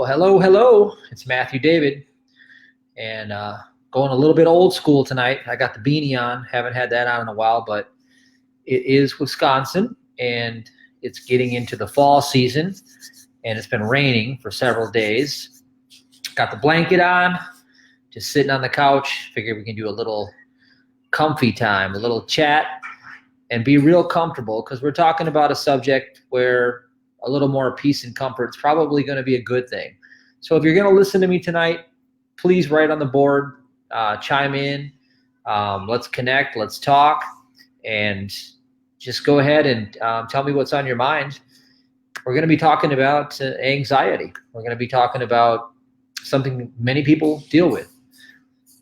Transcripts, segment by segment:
Well, hello. It's Matthew David, and going a little bit old school tonight. I got the beanie on. Haven't had that on in a while, but it is Wisconsin, and it's getting into the fall season, and it's been raining for several days. Got the blanket on, just sitting on the couch. Figure we can do a little comfy time, a little chat, and be real comfortable because we're talking about a subject where a little more peace and comfort is probably going to be a good thing. So if you're going to listen to me tonight, please write on the board, chime in, let's connect, let's talk, and just go ahead and tell me what's on your mind. We're going to be talking about anxiety. We're going to be talking about something many people deal with.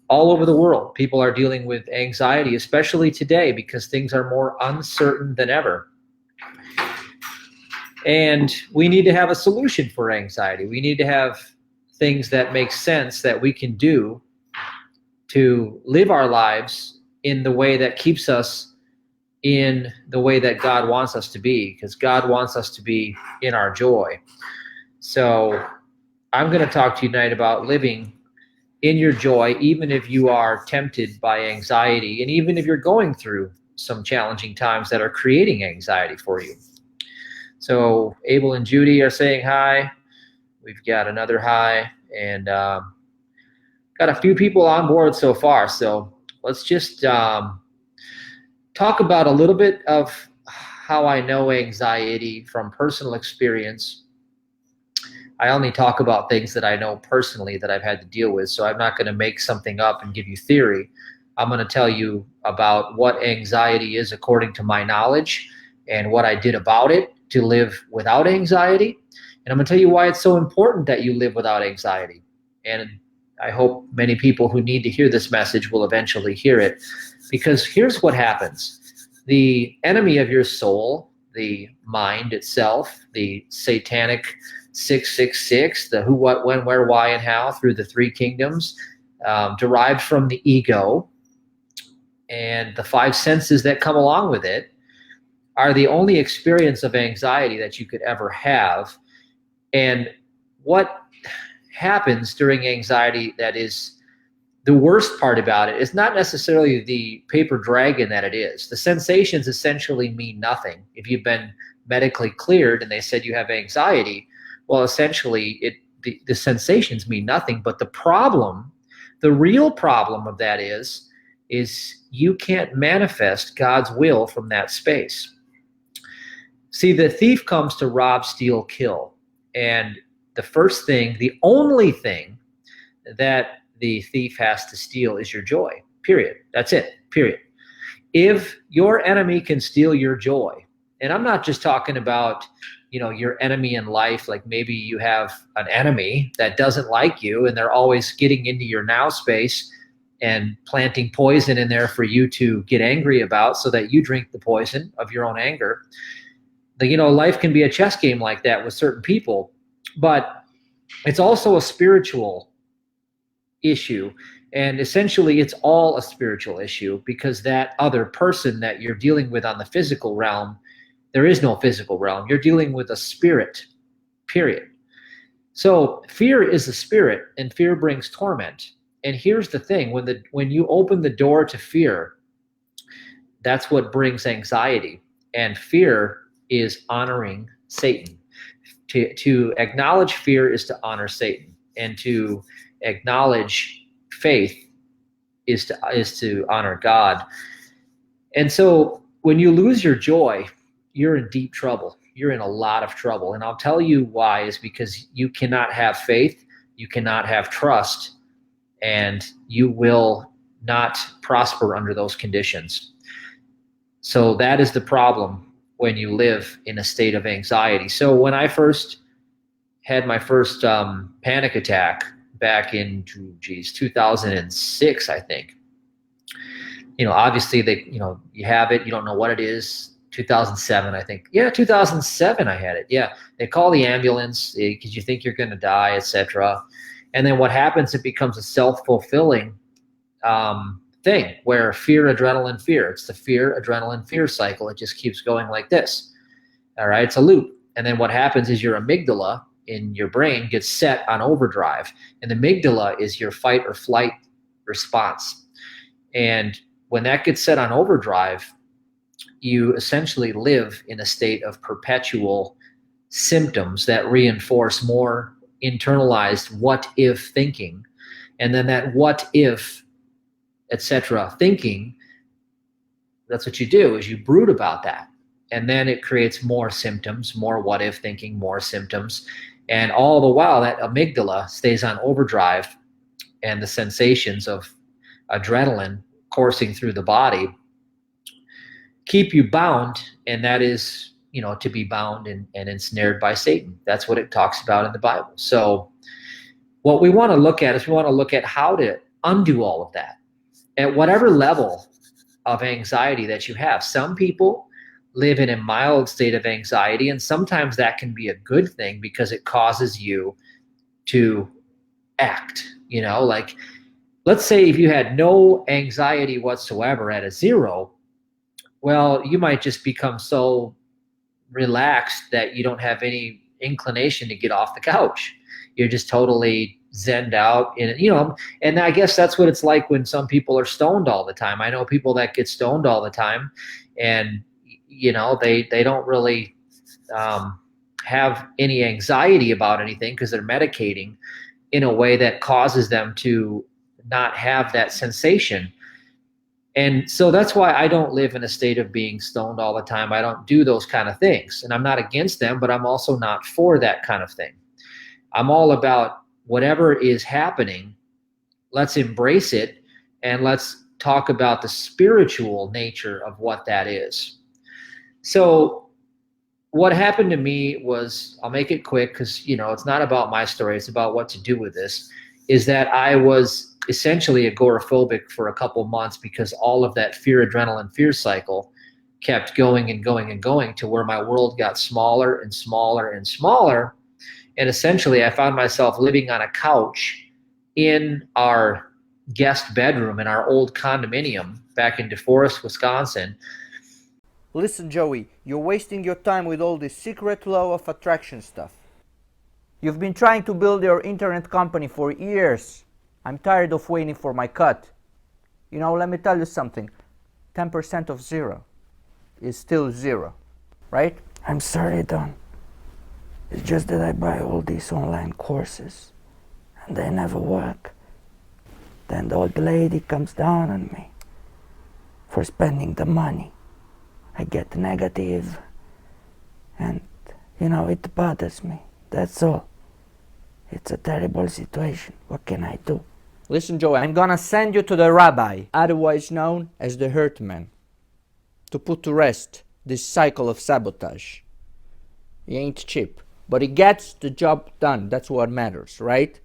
All over the world, people are dealing with anxiety, especially today because things are more uncertain than ever. And we need to have a solution for anxiety. We need to have things that make sense that we can do to live our lives in the way that keeps us in the way that God wants us to be, because God wants us to be in our joy. So I'm going to talk to you tonight about living in your joy, even if you are tempted by anxiety, and even if you're going through some challenging times that are creating anxiety for you. So Abel and Judy are saying hi. We've got another hi, and got a few people on board so far. So let's just talk about a little bit of how I know anxiety from personal experience. I only talk about things that I know personally that I've had to deal with, so I'm not going to make something up and give you theory. I'm going to tell you about what anxiety is according to my knowledge and what I did about it to live without anxiety. And I'm going to tell you why it's so important that you live without anxiety. And I hope many people who need to hear this message will eventually hear it, because here's what happens. The enemy of your soul, the mind itself, the satanic 666, the who, what, when, where, why, and how through the three kingdoms, derived from the ego and the five senses that come along with it, are the only experience of anxiety that you could ever have. And what happens during anxiety that is the worst part about it is not necessarily the paper dragon that it is. The sensations essentially mean nothing. If you've been medically cleared and they said you have anxiety, well, essentially the sensations mean nothing. But the problem, the real problem of that is you can't manifest God's will from that space. See, the thief comes to rob, steal, kill. And the first thing, the only thing that the thief has to steal is your joy, period. That's it, period. If your enemy can steal your joy, and I'm not just talking about, your enemy in life, like maybe you have an enemy that doesn't like you and they're always getting into your now space and planting poison in there for you to get angry about so that you drink the poison of your own anger. Life can be a chess game like that with certain people, but it's also a spiritual issue. And essentially it's all a spiritual issue, because that other person that you're dealing with on the physical realm, there is no physical realm. You're dealing with a spirit, period. So fear is a spirit, and fear brings torment. And here's the thing, when you open the door to fear, that's what brings anxiety. And fear is honoring Satan. To acknowledge fear is to honor Satan, and to acknowledge faith is to honor God. And so when you lose your joy, you're in deep trouble. You're in a lot of trouble. And I'll tell you why, is because you cannot have faith, you cannot have trust, and you will not prosper under those conditions. So that is the problem when you live in a state of anxiety. So when I first had my first panic attack back in 2006, I think, obviously you have it, you don't know what it is. 2007, I think. Yeah, 2007 I had it. Yeah, they call the ambulance because you think you're going to die, etc. And then what happens, it becomes a self-fulfilling thing where fear, adrenaline, fear. It's the fear, adrenaline, fear cycle. It just keeps going like this. All right, it's a loop. And then what happens is your amygdala in your brain gets set on overdrive, and the amygdala is your fight or flight response. And when that gets set on overdrive, you essentially live in a state of perpetual symptoms that reinforce more internalized what if thinking. And then that what if, etc. thinking, that's what you do, is you brood about that. And then it creates more symptoms, more what if thinking, more symptoms. And all the while that amygdala stays on overdrive, and the sensations of adrenaline coursing through the body keep you bound. And that is, to be bound and ensnared by Satan. That's what it talks about in the Bible. So what we want to look at is we want to look at how to undo all of that at whatever level of anxiety that you have. Some people live in a mild state of anxiety, and sometimes that can be a good thing because it causes you to act. Like, let's say if you had no anxiety whatsoever at a 0, well, you might just become so relaxed that you don't have any inclination to get off the couch. You're just totally zenned out and I guess that's what it's like when some people are stoned all the time. I know people that get stoned all the time, and they don't really have any anxiety about anything because they're medicating in a way that causes them to not have that sensation. And so that's why I don't live in a state of being stoned all the time. I don't do those kind of things, and I'm not against them, but I'm also not for that kind of thing. I'm all about whatever is happening, let's embrace it, and let's talk about the spiritual nature of what that is. So what happened to me was, I'll make it quick because, it's not about my story. It's about what to do with this, is that I was essentially agoraphobic for a couple months because all of that fear, adrenaline, fear cycle kept going and going and going to where my world got smaller and smaller and smaller. And essentially I found myself living on a couch in our guest bedroom in our old condominium back in DeForest, Wisconsin. Listen, Joey, you're wasting your time with all this secret law of attraction stuff. You've been trying to build your internet company for years. I'm tired of waiting for my cut. Let me tell you something. 10% of 0 is still 0, right? I'm sorry, Don. It's just that I buy all these online courses and they never work. Then the old lady comes down on me for spending the money. I get negative and, it bothers me. That's all. It's a terrible situation. What can I do? Listen, Joey, I'm gonna send you to the rabbi, otherwise known as the hurt man, to put to rest this cycle of sabotage. He ain't cheap, but he gets the job done. That's what matters, right?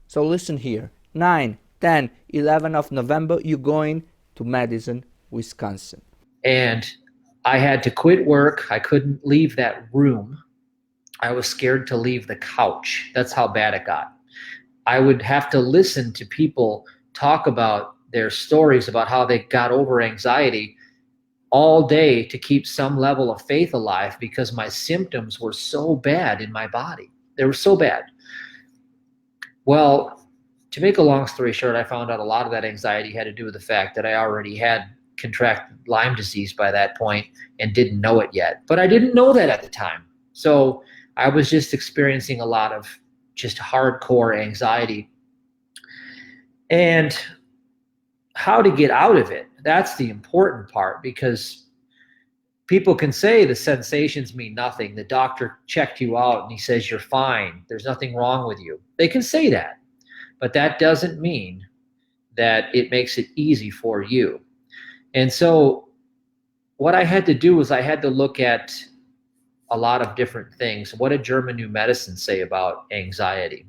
So listen here. 9, 10, 11 of November, you're going to Madison, Wisconsin. And I had to quit work. I couldn't leave that room. I was scared to leave the couch. That's how bad it got. I would have to listen to people talk about their stories about how they got over anxiety all day to keep some level of faith alive because my symptoms were so bad in my body. They were so bad. Well, to make a long story short, I found out a lot of that anxiety had to do with the fact that I already had contracted Lyme disease by that point and didn't know it yet. But I didn't know that at the time. So I was just experiencing a lot of just hardcore anxiety. And how to get out of it, that's the important part, because people can say the sensations mean nothing. The doctor checked you out and he says you're fine. There's nothing wrong with you. They can say that, but that doesn't mean that it makes it easy for you. And so what I had to do was I had to look at a lot of different things. What did German New Medicine say about anxiety?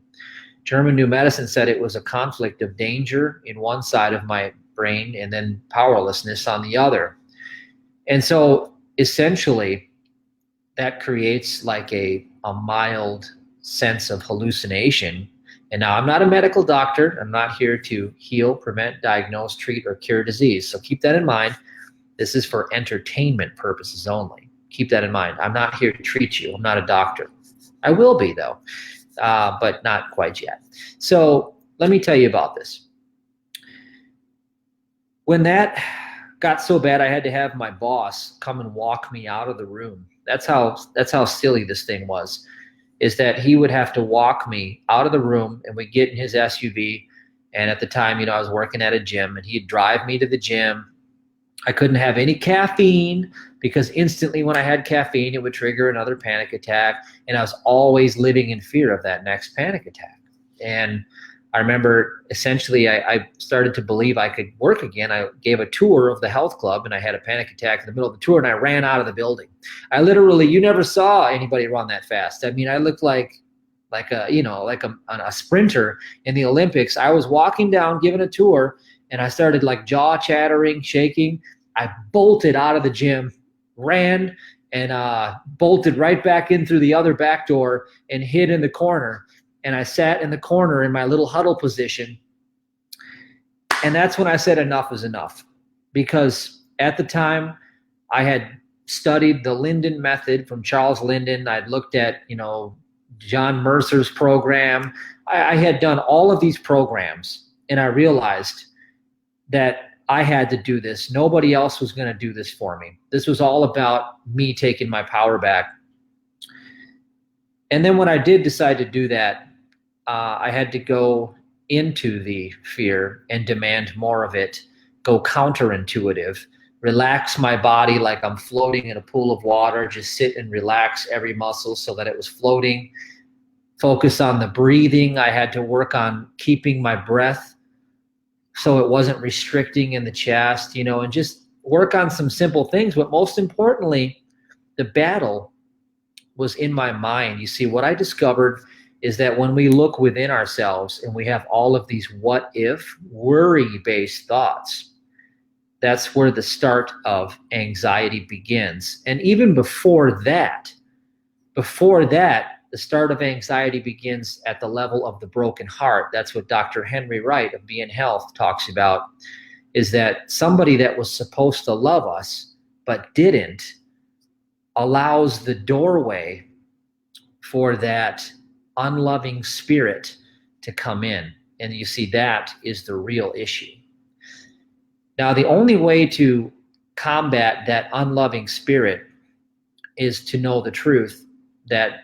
German New Medicine said it was a conflict of danger in one side of my brain and then powerlessness on the other. And so essentially that creates like a mild sense of hallucination. And now I'm not a medical doctor. I'm not here to heal, prevent, diagnose, treat, or cure disease. So keep that in mind. This is for entertainment purposes only. Keep that in mind. I'm not here to treat you. I'm not a doctor. I will be, though, but not quite yet. So let me tell you about this. When that got so bad, I had to have my boss come and walk me out of the room. That's how silly this thing was, is that he would have to walk me out of the room, and we'd get in his SUV. And at the time, I was working at a gym, and he'd drive me to the gym. I couldn't have any caffeine because instantly when I had caffeine, it would trigger another panic attack. And I was always living in fear of that next panic attack. And I remember essentially I started to believe I could work again. I gave a tour of the health club, and I had a panic attack in the middle of the tour, and I ran out of the building. I literally, you never saw anybody run that fast. I mean, I looked like a sprinter in the Olympics. I was walking down, giving a tour, and I started like jaw chattering, shaking. I bolted out of the gym, ran, and bolted right back in through the other back door and hid in the corner. And I sat in the corner in my little huddle position. And that's when I said enough is enough. Because at the time, I had studied the Linden method from Charles Linden. I'd looked at, John Mercer's program. I had done all of these programs, and I realized that I had to do this. Nobody else was going to do this for me. This was all about me taking my power back. And then when I did decide to do that, I had to go into the fear and demand more of it, go counterintuitive, relax my body like I'm floating in a pool of water, just sit and relax every muscle so that it was floating, focus on the breathing. I had to work on keeping my breath so it wasn't restricting in the chest, and just work on some simple things. But most importantly, the battle was in my mind. You see, what I discovered is that when we look within ourselves and we have all of these what if worry-based thoughts, that's where the start of anxiety begins. And even before that, the start of anxiety begins at the level of the broken heart. That's what Dr. Henry Wright of Be in Health talks about, is that somebody that was supposed to love us but didn't allows the doorway for that unloving spirit to come in. And you see, that is the real issue. Now, the only way to combat that unloving spirit is to know the truth that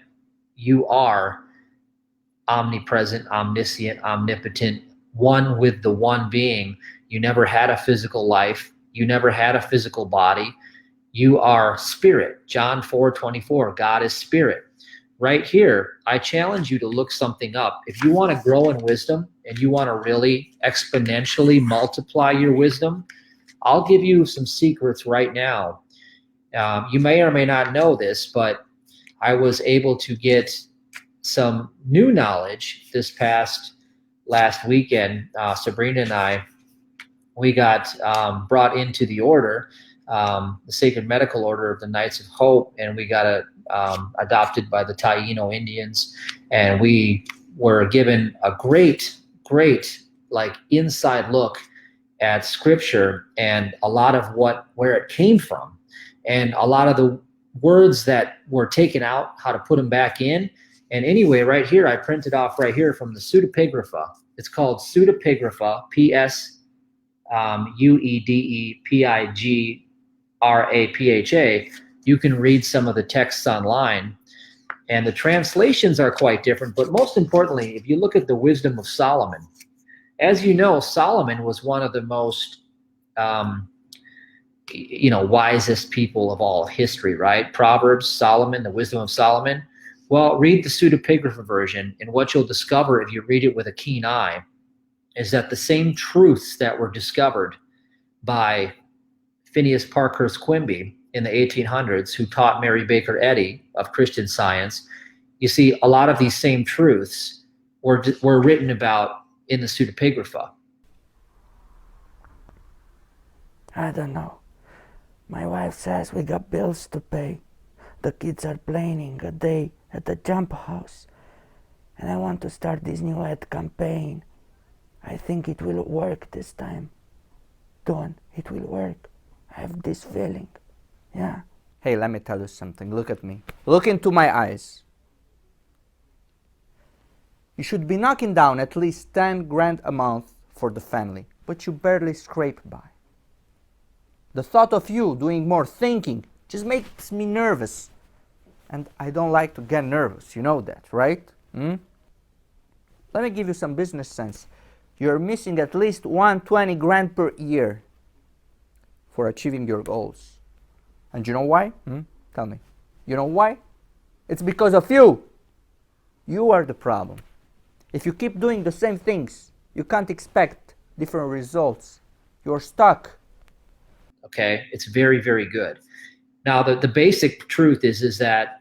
you are omnipresent, omniscient, omnipotent, one with the one being. You never had a physical life. You never had a physical body. You are spirit. John 4:24, God is spirit. Right here, I challenge you to look something up. If you want to grow in wisdom and you want to really exponentially multiply your wisdom, I'll give you some secrets right now. You may or may not know this, but I was able to get some new knowledge this last weekend. Sabrina and I, we got brought into the order, the Sacred Medical Order of the Knights of Hope, and we got adopted by the Taino Indians, and we were given a great inside look at Scripture and a lot of where it came from, and a lot of the words that were taken out, how to put them back in. And anyway, right here, I printed off right here from the Pseudepigrapha. It's called Pseudepigrapha, Pseudepigrapha. You can read some of the texts online, and the translations are quite different. But most importantly, if you look at the wisdom of Solomon, as you know, Solomon was one of the most wisest people of all history, right? Proverbs, Solomon, the wisdom of Solomon. Well, read the Pseudepigrapha version, and what you'll discover if you read it with a keen eye is that the same truths that were discovered by Phineas Parkhurst Quimby in the 1800s, who taught Mary Baker Eddy of Christian Science, you see, a lot of these same truths were written about in the Pseudepigrapha. I don't know. My wife says we got bills to pay. The kids are planning a day at the jump house. And I want to start this new ad campaign. I think it will work this time. Don, it will work. I have this feeling. Yeah. Hey, let me tell you something. Look at me. Look into my eyes. You should be knocking down at least 10 grand a month for the family, but you barely scrape by. The thought of you doing more thinking just makes me nervous. And I don't like to get nervous, you know that, right? Let me give you some business sense. You're missing at least 120 grand per year for achieving your goals. And you know why? Tell me. You know why? It's because of you. You are the problem. If you keep doing the same things, you can't expect different results. You're stuck. Okay, it's very, very good. Now, the basic truth is that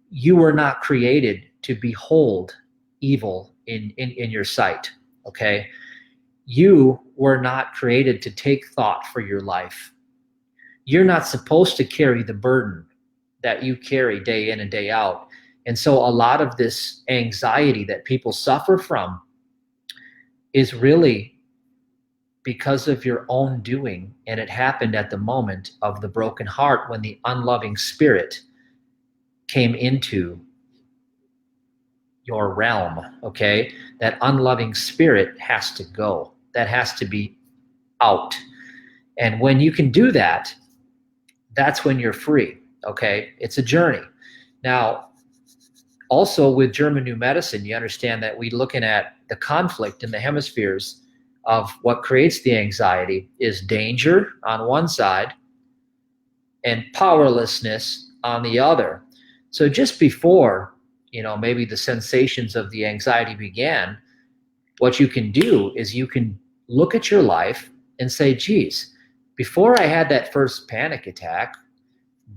you were not created to behold evil in your sight, okay? You were not created to take thought for your life. You're not supposed to carry the burden that you carry day in and day out. And so a lot of this anxiety that people suffer from is really because of your own doing, and it happened at the moment of the broken heart when the unloving spirit came into your realm, okay? That unloving spirit has to go. That has to be out. And when you can do that, that's when you're free, okay? It's a journey. Now, also with German New Medicine, you understand that we're looking at the conflict in the hemispheres of what creates the anxiety is danger on one side and powerlessness on the other. So just before, maybe the sensations of the anxiety began, what you can do is you can look at your life and say, geez, before I had that first panic attack,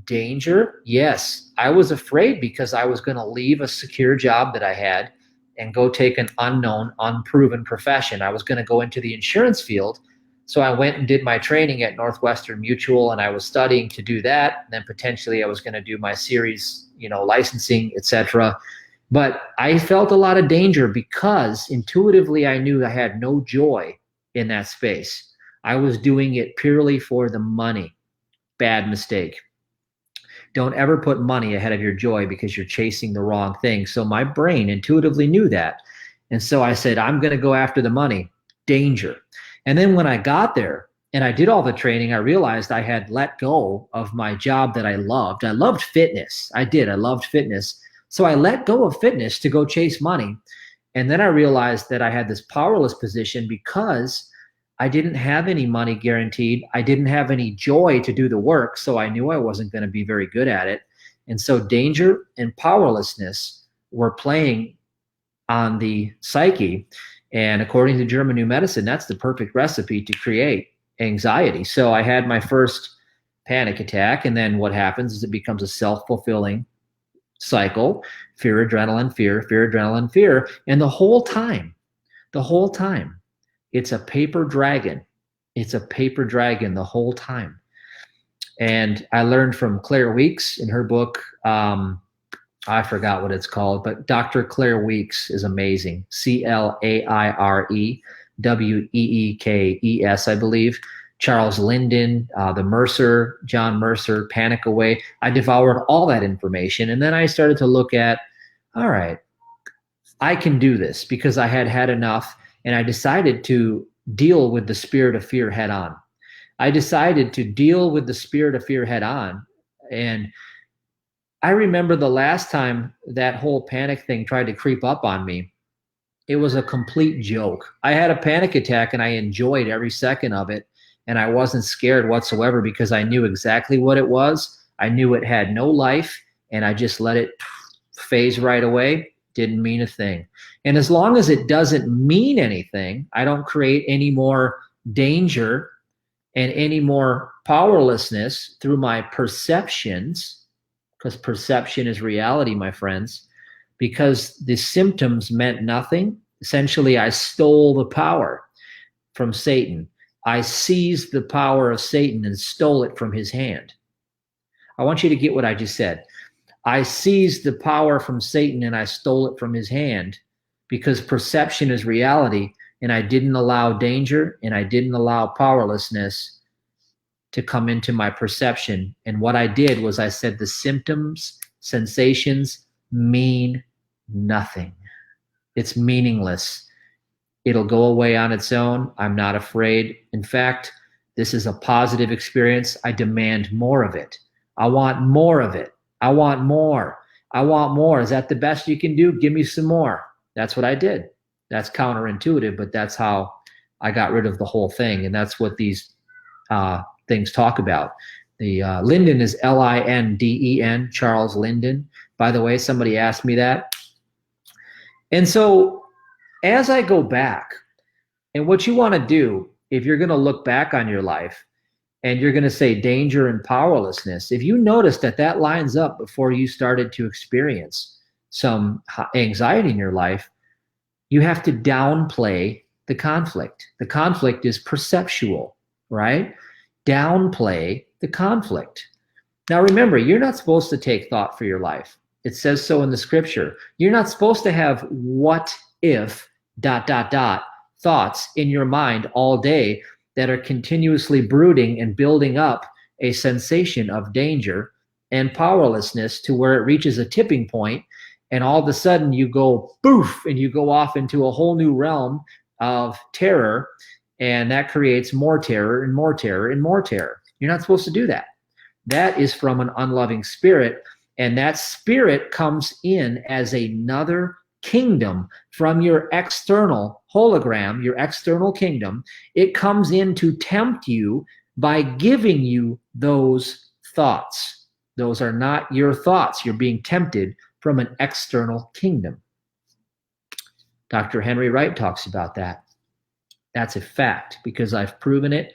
danger, yes, I was afraid because I was going to leave a secure job that I had and go take an unknown, unproven profession. I was going to go into the insurance field. So I went and did my training at Northwestern Mutual, and I was studying to do that. And then potentially I was going to do my series, licensing, etc. But I felt a lot of danger because intuitively I knew I had no joy in that space. I was doing it purely for the money. Bad mistake. Don't ever put money ahead of your joy because you're chasing the wrong thing. So my brain intuitively knew that. And so I said, I'm going to go after the money. Danger. And then when I got there and I did all the training, I realized I had let go of my job that I loved. I loved fitness. I loved fitness. So I let go of fitness to go chase money. And then I realized that I had this powerless position because I didn't have any money guaranteed. I didn't have any joy to do the work, so I knew I wasn't going to be very good at it. And so danger and powerlessness were playing on the psyche. And according to German New Medicine, that's the perfect recipe to create anxiety. So I had my first panic attack, and then what happens is it becomes a self-fulfilling cycle. Fear, adrenaline, fear, fear, adrenaline, fear. And the whole time, it's a paper dragon. It's a paper dragon the whole time. And I learned from Claire Weeks in her book, I forgot what it's called, but Dr. Claire Weeks is amazing. CLAIREWEEKES, I believe. Charles Linden, John Mercer, Panic Away. I devoured all that information. And then I started to look at, all right, I can do this because I had had enough. And I decided to deal with the spirit of fear head on. And I remember the last time that whole panic thing tried to creep up on me, it was a complete joke. I had a panic attack and I enjoyed every second of it. And I wasn't scared whatsoever because I knew exactly what it was. I knew it had no life, and I just let it phase right away. Didn't mean a thing. And as long as it doesn't mean anything, I don't create any more danger and any more powerlessness through my perceptions, because perception is reality, my friends, because the symptoms meant nothing. Essentially, I stole the power from Satan. I seized the power of Satan and stole it from his hand. I want you to get what I just said. I seized the power from Satan and I stole it from his hand because perception is reality, and I didn't allow danger and I didn't allow powerlessness to come into my perception. And what I did was I said the symptoms, sensations mean nothing. It's meaningless. It'll go away on its own. I'm not afraid. In fact, this is a positive experience. I demand more of it. I want more of it. I want more. I want more. Is that the best you can do? Give me some more. That's what I did. That's counterintuitive, but that's how I got rid of the whole thing. And that's what these things talk about. The Linden is Linden, Charles Linden. By the way, somebody asked me that. And so as I go back, and what you want to do, if you're going to look back on your life and you're going to say danger and powerlessness, if you notice that that lines up before you started to experience some anxiety in your life, you have to downplay the conflict. The conflict is perceptual, right? Downplay the conflict. Now remember, you're not supposed to take thought for your life. It says so in the scripture. You're not supposed to have what if ... thoughts in your mind all day that are continuously brooding and building up a sensation of danger and powerlessness to where it reaches a tipping point, and all of a sudden you go boof and you go off into a whole new realm of terror, and that creates more terror and more terror and more terror. You're not supposed to do that. That is from an unloving spirit, and that spirit comes in as another kingdom from your external hologram, your external kingdom. It comes in to tempt you by giving you those thoughts. Those are not your thoughts. You're being tempted from an external kingdom. Dr. Henry Wright talks about that. That's a fact because I've proven it.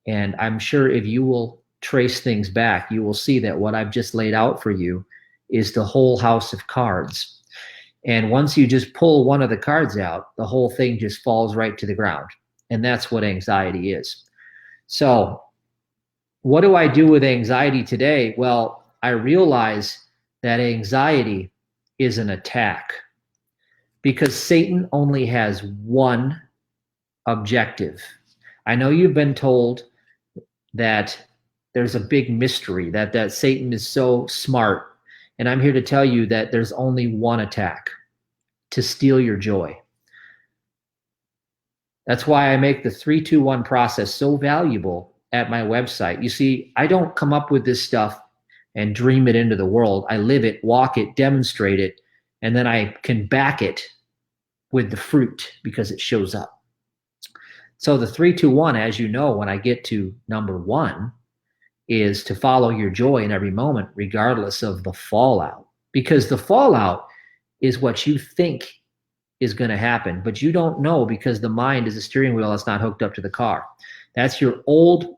And I'm sure if you will trace things back, you will see that what I've just laid out for you is the whole house of cards. And once you just pull one of the cards out, the whole thing just falls right to the ground. And that's what anxiety is. So what do I do with anxiety today? Well, I realize that anxiety is an attack because Satan only has one objective. I know you've been told that there's a big mystery, that Satan is so smart. And I'm here to tell you that there's only one attack: to steal your joy. That's why I make the 3-2-1 process so valuable at my website. You see, I don't come up with this stuff and dream it into the world. I live it, walk it, demonstrate it, and then I can back it with the fruit because it shows up. So the 3-2-1, as you know, when I get to number 1, is to follow your joy in every moment, regardless of the fallout. Because the fallout is what you think is going to happen, but you don't know because the mind is a steering wheel that's not hooked up to the car. That's your old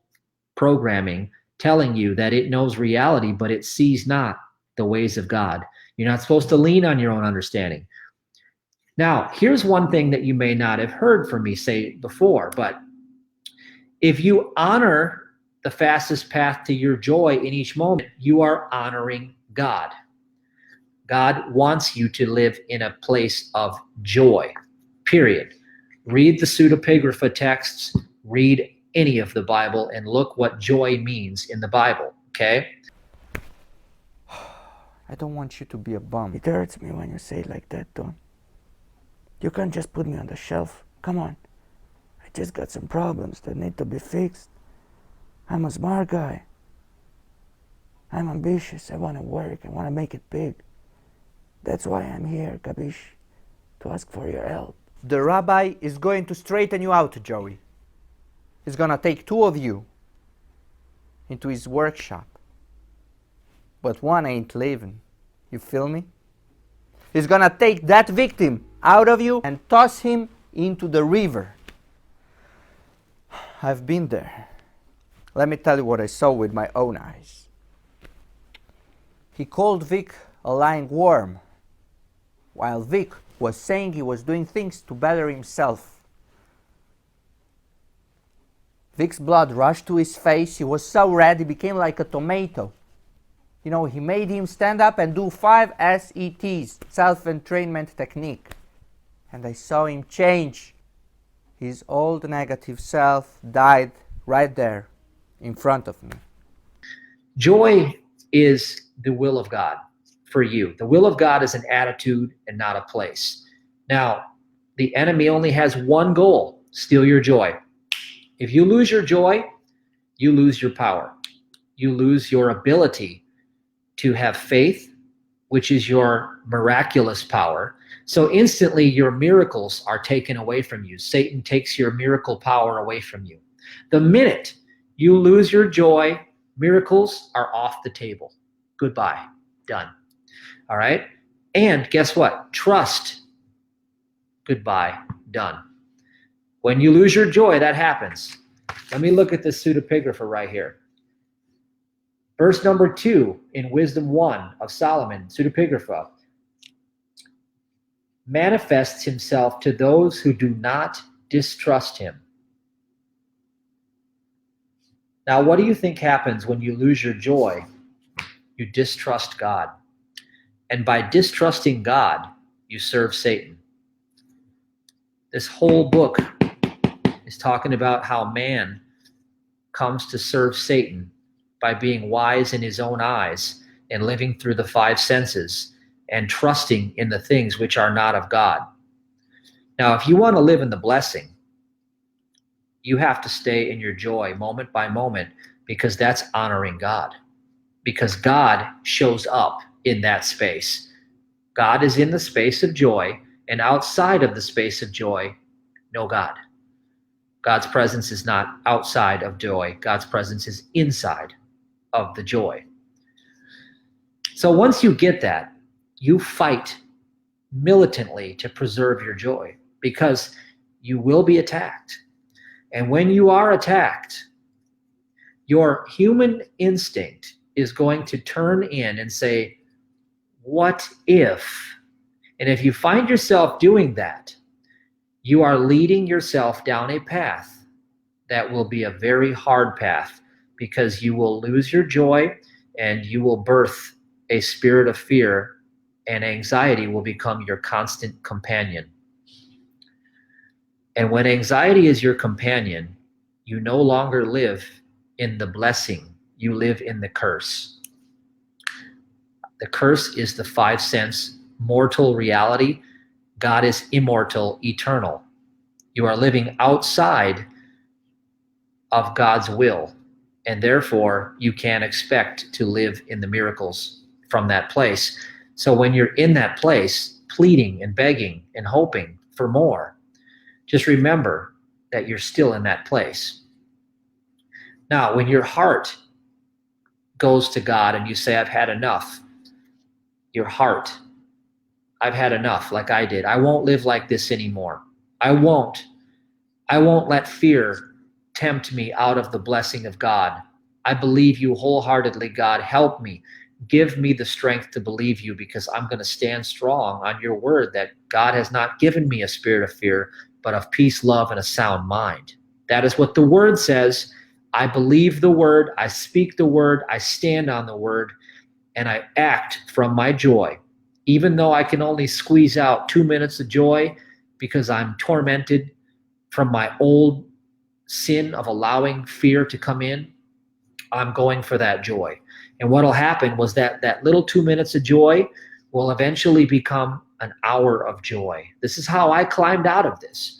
programming telling you that it knows reality, but it sees not the ways of God. You're not supposed to lean on your own understanding. Now, here's one thing that you may not have heard from me say before, but if you honor the fastest path to your joy in each moment, you are honoring God. God wants you to live in a place of joy, period. Read the pseudepigrapha texts, read any of the Bible, and look what joy means in the Bible, okay? I don't want you to be a bum. It hurts me when you say it like that, Don. You can't just put me on the shelf. Come on. I just got some problems that need to be fixed. I'm a smart guy. I'm ambitious. I want to work. I want to make it big. That's why I'm here, Kabish, to ask for your help. The rabbi is going to straighten you out, Joey. He's gonna take 2 of you into his workshop. But one ain't leaving. You feel me? He's gonna take that victim out of you and toss him into the river. I've been there. Let me tell you what I saw with my own eyes. He called Vic a lying worm, while Vic was saying he was doing things to better himself. Vic's blood rushed to his face. He was so red he became like a tomato. You know, he made him stand up and do 5 SETs, self-entrainment technique. And I saw him change. His old negative self died right there in front of me. Joy is the will of God for you. The will of God is an attitude and not a place. Now, the enemy only has one goal: steal your joy. If you lose your joy, you lose your power. You lose your ability to have faith, which is your miraculous power. So instantly your miracles are taken away from you. Satan takes your miracle power away from you. The minute you lose your joy, miracles are off the table. Goodbye. Done. All right? And guess what? Trust. Goodbye. Done. When you lose your joy, that happens. Let me look at this pseudepigrapha right here. Verse number 2 in Wisdom 1 of Solomon, pseudepigrapha, manifests himself to those who do not distrust him. Now, what do you think happens when you lose your joy? You distrust God. And by distrusting God, you serve Satan. This whole book is talking about how man comes to serve Satan by being wise in his own eyes and living through the five senses and trusting in the things which are not of God. Now, if you want to live in the blessing, you have to stay in your joy moment by moment, because that's honoring God. Because God shows up in that space. God is in the space of joy, and outside of the space of joy, no God. God's presence is not outside of joy. God's presence is inside of the joy. So once you get that, you fight militantly to preserve your joy, because you will be attacked. And when you are attacked, your human instinct is going to turn in and say, what if? And if you find yourself doing that, you are leading yourself down a path that will be a very hard path, because you will lose your joy and you will birth a spirit of fear, and anxiety will become your constant companion. And when anxiety is your companion, you no longer live in the blessing, you live in the curse. The curse is the five sense mortal reality. God is immortal, eternal. You are living outside of God's will, and therefore you can't expect to live in the miracles from that place. So when you're in that place, pleading and begging and hoping for more, just remember that you're still in that place. Now, when your heart goes to God and you say, I've had enough, your heart, I've had enough, like I did. I won't live like this anymore. I won't let fear tempt me out of the blessing of God. I believe you wholeheartedly, God. Help me. Give me the strength to believe you, because I'm going to stand strong on your word that God has not given me a spirit of fear, but of peace, love, and a sound mind. That is what the word says. I believe the word. I speak the word. I stand on the word, and I act from my joy. Even though I can only squeeze out 2 minutes of joy because I'm tormented from my old sin of allowing fear to come in, I'm going for that joy. And what will happen was that little 2 minutes of joy will eventually become an hour of joy. This is how I climbed out of this.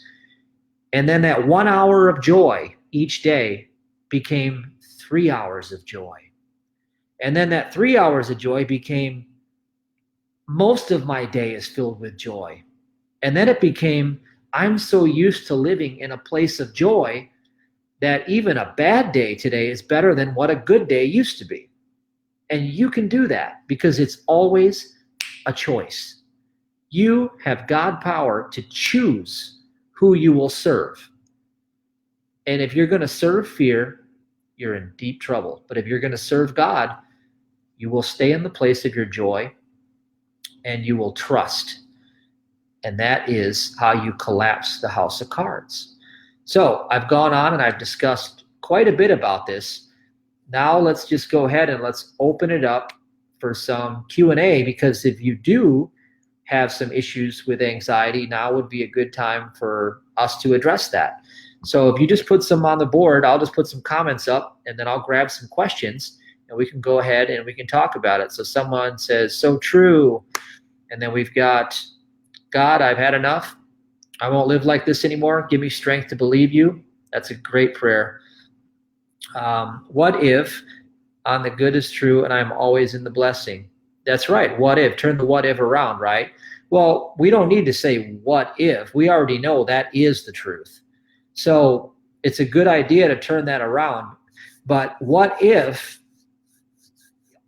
And then that 1 hour of joy each day became 3 hours of joy. And then that 3 hours of joy became, most of my day is filled with joy. And then it became, I'm so used to living in a place of joy that even a bad day today is better than what a good day used to be. And you can do that because it's always a choice. You have God power to choose who you will serve. And if you're going to serve fear, you're in deep trouble. But if you're going to serve God, you will stay in the place of your joy and you will trust. And that is how you collapse the house of cards. So I've gone on and I've discussed quite a bit about this. Now let's just go ahead and let's open it up for some Q&A, because if you do have some issues with anxiety, now would be a good time for us to address that. So if you just put some on the board, I'll just put some comments up, and then I'll grab some questions, and we can go ahead and we can talk about it. So someone says, so true. And then we've got, God, I've had enough. I won't live like this anymore. Give me strength to believe you. That's a great prayer. What if on the good is true and I'm always in the blessing? That's right. What if? Turn the what if around, right? Well, we don't need to say what if. We already know that is the truth. So it's a good idea to turn that around. But what if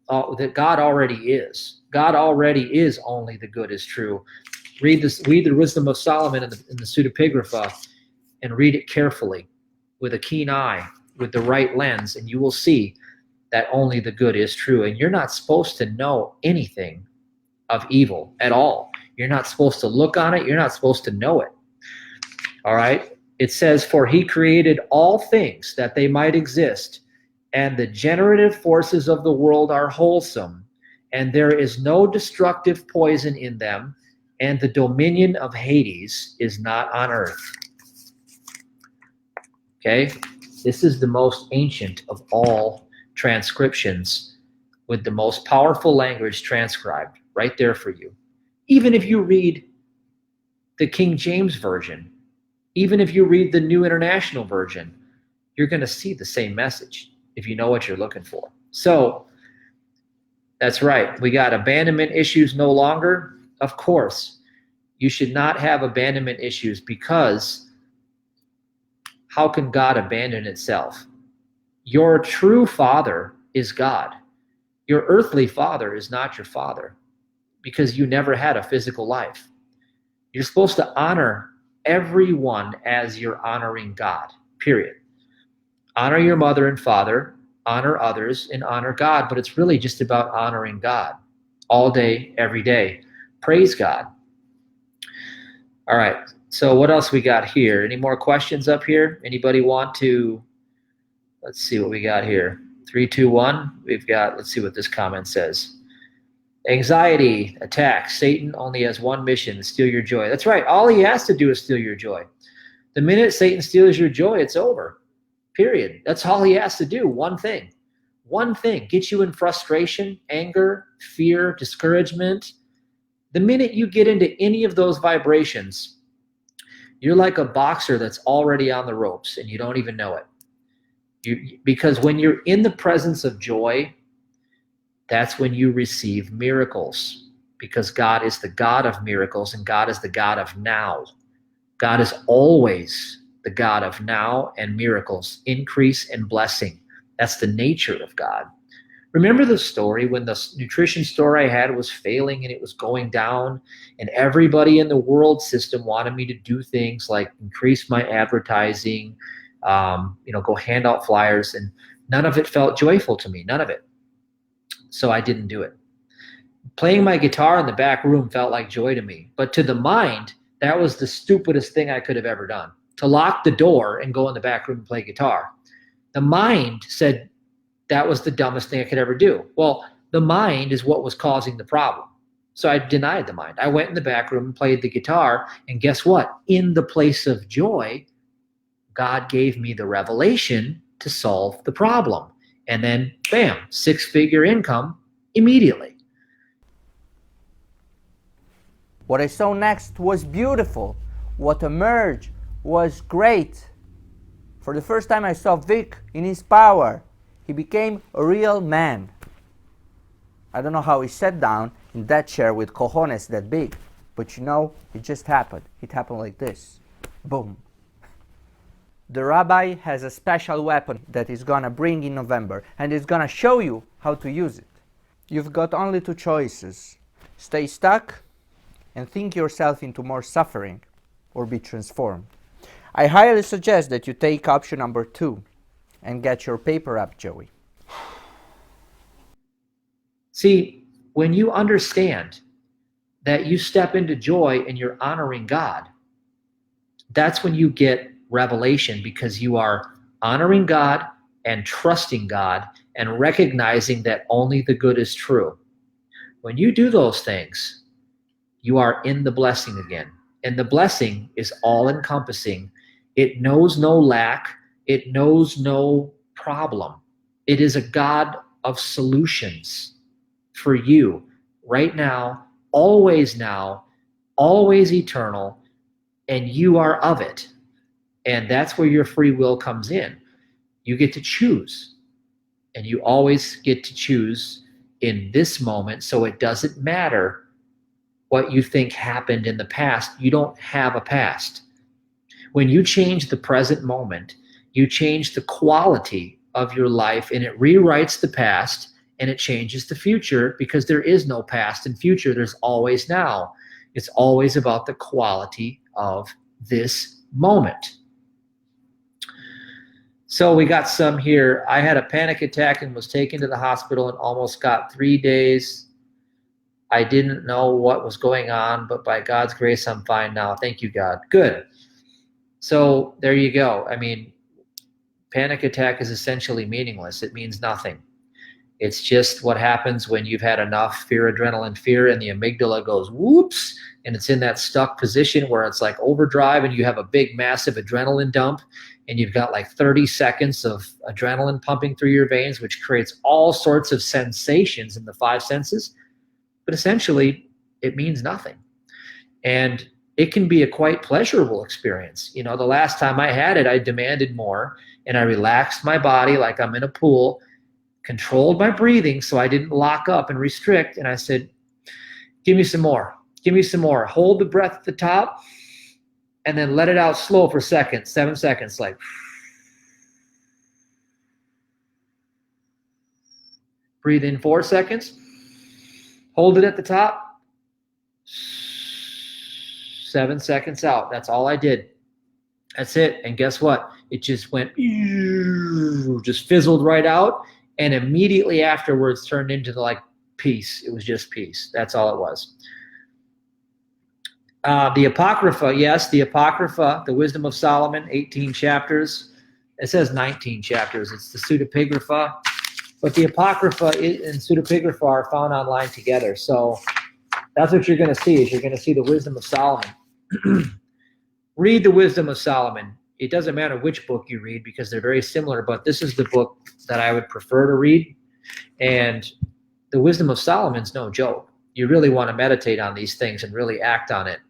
that God already is? God already is only the good is true. Read the Wisdom of Solomon in the pseudepigrapha and read it carefully with a keen eye, with the right lens, and you will see that only the good is true. And you're not supposed to know anything of evil at all. You're not supposed to look on it. You're not supposed to know it. All right? It says, for he created all things that they might exist, and the generative forces of the world are wholesome, and there is no destructive poison in them, and the dominion of Hades is not on earth. Okay? This is the most ancient of all transcriptions with the most powerful language transcribed right there for you. Even if you read the King James Version, even if you read the New International Version, you're going to see the same message if you know what you're looking for. So that's right. We got abandonment issues no longer. Of course, you should not have abandonment issues, because how can God abandon itself? Your true father is God. Your earthly father is not your father, because you never had a physical life. You're supposed to honor everyone as you're honoring God, period. Honor your mother and father, honor others, and honor God, but it's really just about honoring God all day, every day. Praise God. All right, so what else we got here? Any more questions up here? Anybody want to, let's see what we got here. 3, 2, 1. We've got, let's see what this comment says. Anxiety, attacks. Satan only has one mission, to steal your joy. That's right. All he has to do is steal your joy. The minute Satan steals your joy, it's over. Period. That's all he has to do. One thing. One thing. Get you in frustration, anger, fear, discouragement. The minute you get into any of those vibrations, you're like a boxer that's already on the ropes and you don't even know it. Because when you're in the presence of joy, that's when you receive miracles, because God is the God of miracles and God is the God of now. God is always the God of now and miracles, increase and blessing. That's the nature of God. Remember the story when the nutrition store I had was failing and it was going down, and everybody in the world system wanted me to do things like increase my advertising, go hand out flyers, and none of it felt joyful to me, none of it. So I didn't do it. Playing my guitar in the back room felt like joy to me, but to the mind, that was the stupidest thing I could have ever done. To lock the door and go in the back room and play guitar. The mind said that was the dumbest thing I could ever do. Well, the mind is what was causing the problem. So I denied the mind. I went in the back room and played the guitar, and guess what? In the place of joy, God gave me the revelation to solve the problem. And then, bam, 6-figure income immediately. What I saw next was beautiful. What emerged was great. For the first time I saw Vic in his power. He became a real man. I don't know how he sat down in that chair with cojones that big, but it just happened. It happened like this. Boom. The rabbi has a special weapon that he's gonna bring in November, and he's gonna show you how to use it. You've got only 2 choices. Stay stuck and think yourself into more suffering, or be transformed. I highly suggest that you take option number 2 and get your paper up, Joey. See, when you understand that you step into joy and you're honoring God, that's when you get revelation, because you are honoring God and trusting God and recognizing that only the good is true. When you do those things, you are in the blessing again. And the blessing is all encompassing. It knows no lack. It knows no problem. It is a God of solutions for you right now, always eternal, and you are of it. And that's where your free will comes in. You get to choose, and you always get to choose in this moment, so it doesn't matter what you think happened in the past. You don't have a past. When you change the present moment, you change the quality of your life, and it rewrites the past and it changes the future, because there is no past and future. There's always now. It's always about the quality of this moment. So we got some here. I had a panic attack and was taken to the hospital and almost got 3 days. I didn't know what was going on, but by God's grace, I'm fine now. Thank you, God. Good. So there you go. I mean, panic attack is essentially meaningless. It means nothing. It's just what happens when you've had enough fear, adrenaline, fear, and the amygdala goes whoops, and it's in that stuck position where it's like overdrive, and you have a big, massive adrenaline dump, and you've got like 30 seconds of adrenaline pumping through your veins, which creates all sorts of sensations in the 5 senses. But essentially, it means nothing. And it can be a quite pleasurable experience. You know, the last time I had it, I demanded more, and I relaxed my body like I'm in a pool, controlled my breathing so I didn't lock up and restrict. And I said, give me some more. Give me some more. Hold the breath at the top and then let it out slow for seconds, 7 seconds, like. Breathe in 4 seconds. Hold it at the top. 7 seconds out. That's all I did. That's it. And guess what? It just went, just fizzled right out. And immediately afterwards turned into like peace. It was just peace. That's all it was. The Apocrypha, yes, the Apocrypha, the Wisdom of Solomon, 18 chapters. It says 19 chapters. It's the Pseudepigrapha. But the Apocrypha and Pseudepigrapha are found online together. So that's what you're going to see, is you're going to see the Wisdom of Solomon. Read the Wisdom of Solomon. It doesn't matter which book you read because they're very similar, but this is the book that I would prefer to read. And the Wisdom of Solomon's no joke. You really want to meditate on these things and really act on it,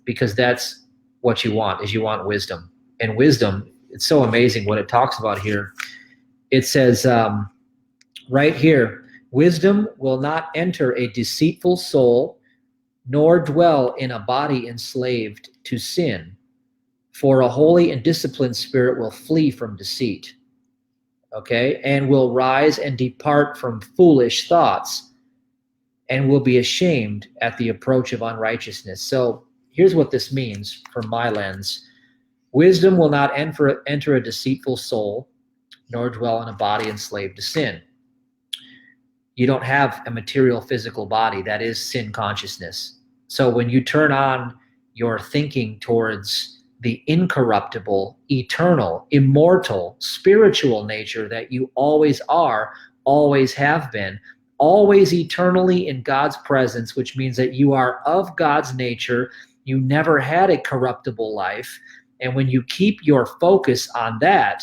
because that's what you want, is you want wisdom. And wisdom, it's so amazing what it talks about here. It says right here, wisdom will not enter a deceitful soul, nor dwell in a body enslaved to sin. For a holy and disciplined spirit will flee from deceit, okay, and will rise and depart from foolish thoughts, and will be ashamed at the approach of unrighteousness. So here's what this means from my lens. Wisdom will not enter a deceitful soul, nor dwell in a body enslaved to sin. You don't have a material physical body. That is sin consciousness. So when you turn on your thinking towards the incorruptible, eternal, immortal, spiritual nature that you always are, always have been, always eternally in God's presence, which means that you are of God's nature. You never had a corruptible life. And when you keep your focus on that,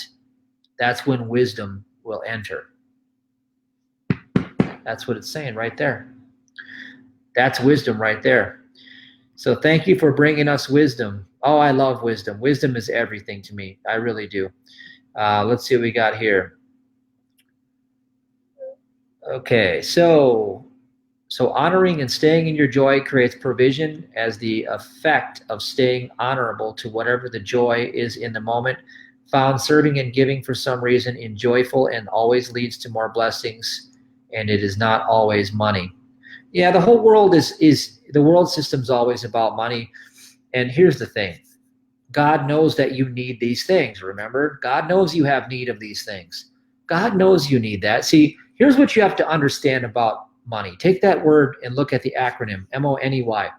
that's when wisdom will enter. That's what it's saying right there. That's wisdom right there. So thank you for bringing us wisdom. Oh, I love wisdom. Wisdom is everything to me. I really do. Let's see what we got here. Okay, so honoring and staying in your joy creates provision as the effect of staying honorable to whatever the joy is in the moment. Found serving and giving for some reason in joyful and always leads to more blessings, and it is not always money. Yeah, the whole world is the world system's always about money. And here's the thing. God knows that you need these things, remember? God knows you have need of these things. God knows you need that. See, here's what you have to understand about money. Take that word and look at the acronym, MONEY.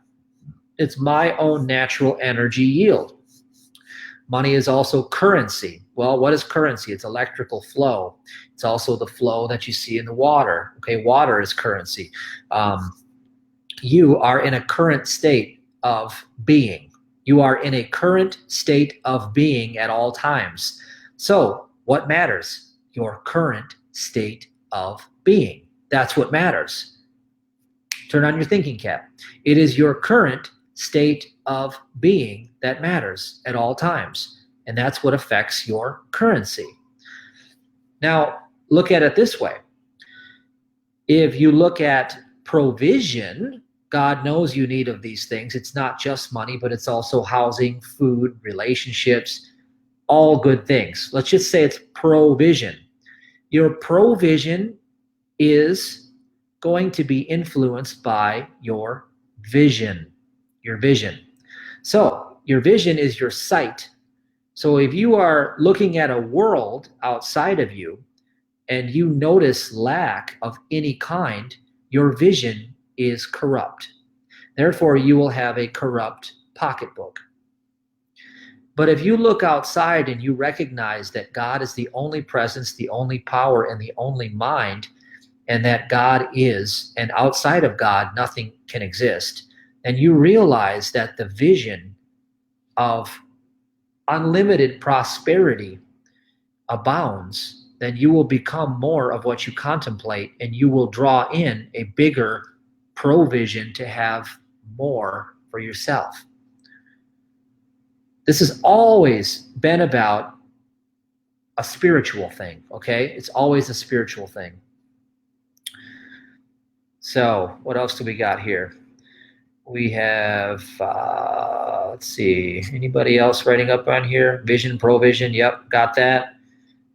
It's my own natural energy yield. Money is also currency. Well, what is currency? It's electrical flow. It's also the flow that you see in the water. Okay, water is currency. You are in a current state of being. You are in a current state of being at all times. So what matters? Your current state of being. That's what matters. Turn on your thinking cap. It is your current state of being that matters at all times. And that's what affects your currency. Now, look at it this way. If you look at provision, God knows you need of these things. It's not just money, but it's also housing, food, relationships, all good things. Let's just say it's provision. Your provision is going to be influenced by your vision. Your vision. So your vision is your sight. So if you are looking at a world outside of you and you notice lack of any kind, your vision is corrupt. Therefore, you will have a corrupt pocketbook. But if you look outside and you recognize that God is the only presence, the only power, and the only mind, and that God is, and outside of God, nothing can exist, then you realize that the vision of unlimited prosperity abounds, then you will become more of what you contemplate, and you will draw in a bigger provision to have more for yourself. This has always been about a spiritual thing, okay? It's always a spiritual thing. So what else do we got here? We have, let's see, anybody else writing up on here? Vision, provision, yep, got that.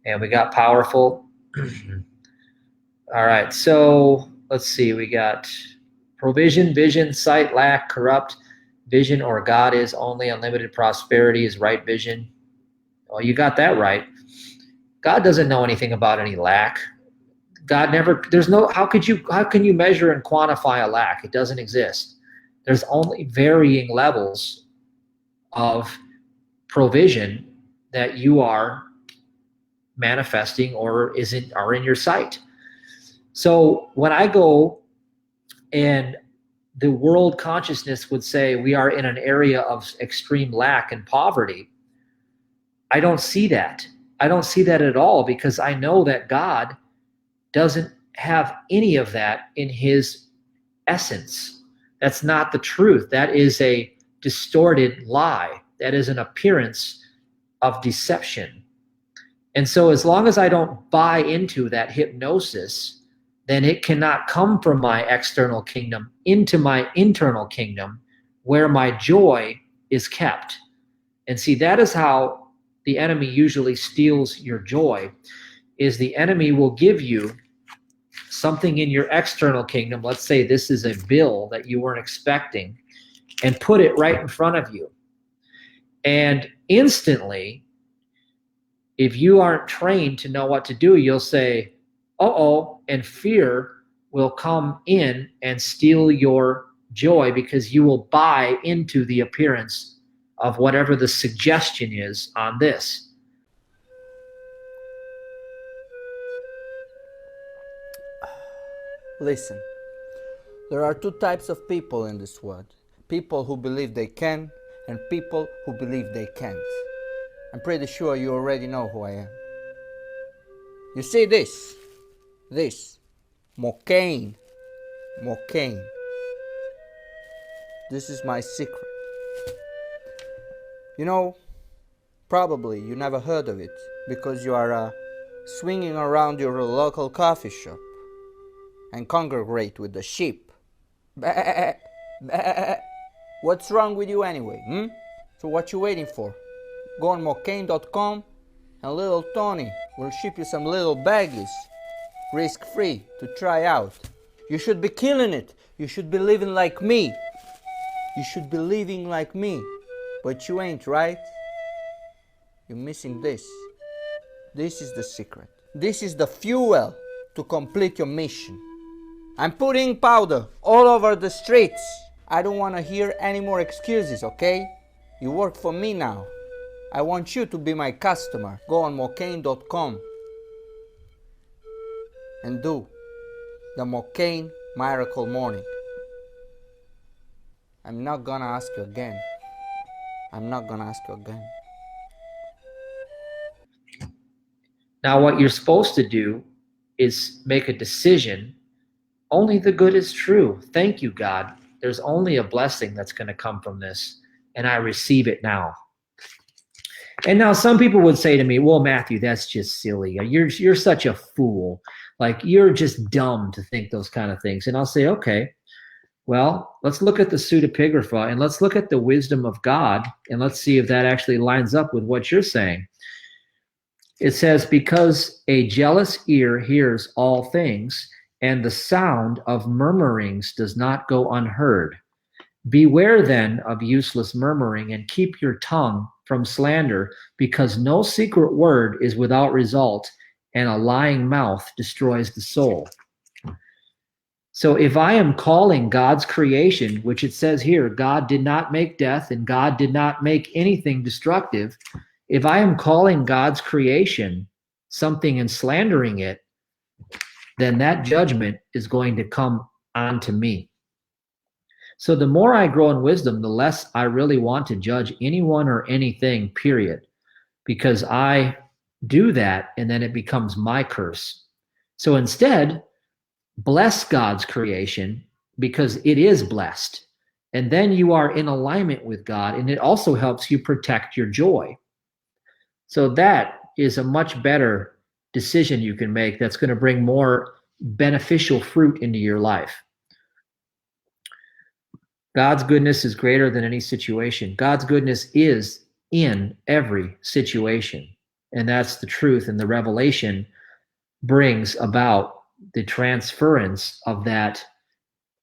And we got powerful. All right, so let's see, we got provision, vision, sight, lack, corrupt, vision, or God is only, unlimited prosperity is right vision. Well, you got that right. God doesn't know anything about any lack. God never, there's no, how can you measure and quantify a lack? It doesn't exist. There's only varying levels of provision that you are manifesting or are in your sight. So when I go and the world consciousness would say we are in an area of extreme lack and poverty, I don't see that. I don't see that at all, because I know that God doesn't have any of that in his essence. That's not the truth. That is a distorted lie. That is an appearance of deception. And so as long as I don't buy into that hypnosis, then it cannot come from my external kingdom into my internal kingdom where my joy is kept. And see, that is how the enemy usually steals your joy, is the enemy will give you something in your external kingdom. Let's say this is a bill that you weren't expecting, and put it right in front of you. And instantly, if you aren't trained to know what to do, you'll say, uh-oh, and fear will come in and steal your joy, because you will buy into the appearance of whatever the suggestion is on this. Listen, there are two types of people in this world. People who believe they can, and people who believe they can't. I'm pretty sure you already know who I am. You see this, MOCAINE. This is my secret. You know, probably you never heard of it because you are swinging around your local coffee shop and congregate with the sheep. Bah, bah. What's wrong with you anyway? So what you waiting for? Go on MOCAINE.com and little Tony will ship you some little baggies, risk-free, to try out. You should be killing it. You should be living like me. You should be living like me. But you ain't, right? You're missing this. This is the secret. This is the fuel to complete your mission. I'm putting powder all over the streets. I don't want to hear any more excuses, okay? You work for me now. I want you to be my customer. Go on MOCAINE.com and do the MOCAINE Miracle Morning. I'm not gonna ask you again. I'm not gonna ask you again. Now, what you're supposed to do is make a decision. Only the good is true. Thank you, God. There's only a blessing that's going to come from this, and I receive it now. And now some people would say to me, well, Matthew, that's just silly. You're such a fool. Like, you're just dumb to think those kind of things. And I'll say, okay, well, let's look at the pseudepigrapha and let's look at the wisdom of God, and let's see if that actually lines up with what you're saying. It says, because a jealous ear hears all things, and the sound of murmurings does not go unheard. Beware then of useless murmuring, and keep your tongue from slander, because no secret word is without result, and a lying mouth destroys the soul. So if I am calling God's creation, which it says here, God did not make death and God did not make anything destructive. If I am calling God's creation something and slandering it, then that judgment is going to come onto me. So the more I grow in wisdom, the less I really want to judge anyone or anything, period. Because I do that and then it becomes my curse. So instead, bless God's creation because it is blessed. And then you are in alignment with God, and it also helps you protect your joy. So that is a much better decision you can make that's going to bring more beneficial fruit into your life. God's goodness is greater than any situation. God's goodness is in every situation. And that's the truth. And the revelation brings about the transference of that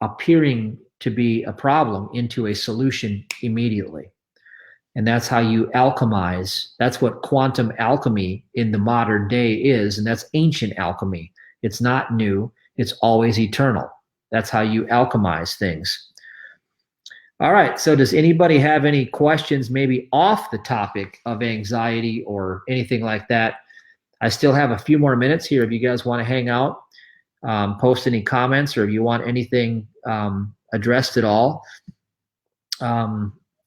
appearing to be a problem into a solution immediately. And that's how you alchemize. That's what quantum alchemy in the modern day is. And that's ancient alchemy. It's not new. It's always eternal. That's how you alchemize things. All right. So does anybody have any questions maybe off the topic of anxiety or anything like that? I still have a few more minutes here if you guys want to hang out, post any comments, or if you want anything addressed at all.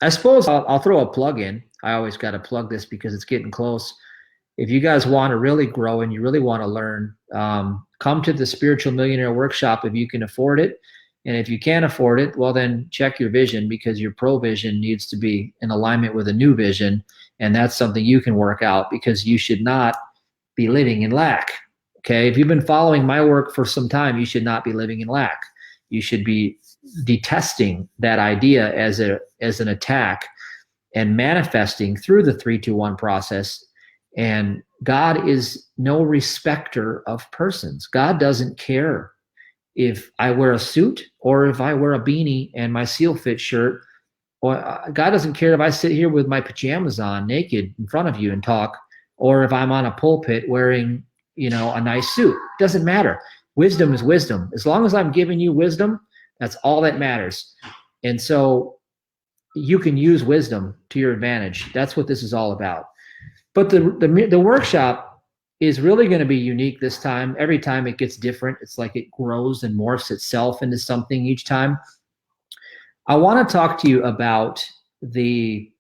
I suppose I'll throw a plug in. I always got to plug this because it's getting close. If you guys want to really grow and you really want to learn, come to the Spiritual Millionaire Workshop if you can afford it. And if you can't afford it, well, then check your vision, because your provision needs to be in alignment with a new vision. And that's something you can work out, because you should not be living in lack. Okay. If you've been following my work for some time, you should not be living in lack. You should be detesting that idea as an attack and manifesting through the 3-2-1 process. And God is no respecter of persons. God doesn't care if I wear a suit or if I wear a beanie and my seal fit shirt, or God doesn't care if I sit here with my pajamas on naked in front of you and talk, or if I'm on a pulpit wearing, a nice suit. It doesn't matter. Wisdom is wisdom. As long as I'm giving you wisdom, that's all that matters. And so you can use wisdom to your advantage. That's what this is all about. But the workshop is really going to be unique this time. Every time it gets different. It's like it grows and morphs itself into something each time. I want to talk to you about the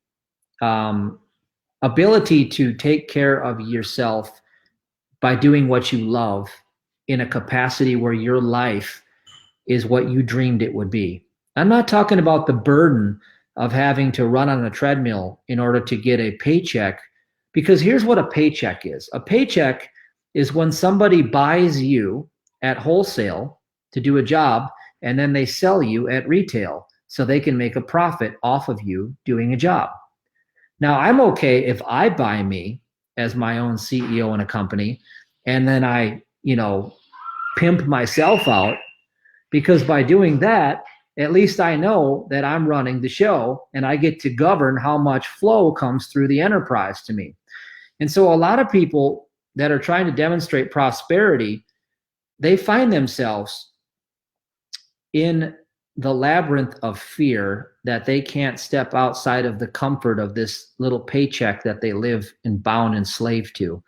ability to take care of yourself by doing what you love in a capacity where your life is what you dreamed it would be. I'm not talking about the burden of having to run on a treadmill in order to get a paycheck, because here's what a paycheck is. A paycheck is when somebody buys you at wholesale to do a job, and then they sell you at retail so they can make a profit off of you doing a job. Now, I'm okay if I buy me as my own CEO in a company, and then I, pimp myself out, because by doing that, at least I know that I'm running the show and I get to govern how much flow comes through the enterprise to me. And so a lot of people that are trying to demonstrate prosperity, they find themselves in the labyrinth of fear that they can't step outside of the comfort of this little paycheck that they live and bound and slave to.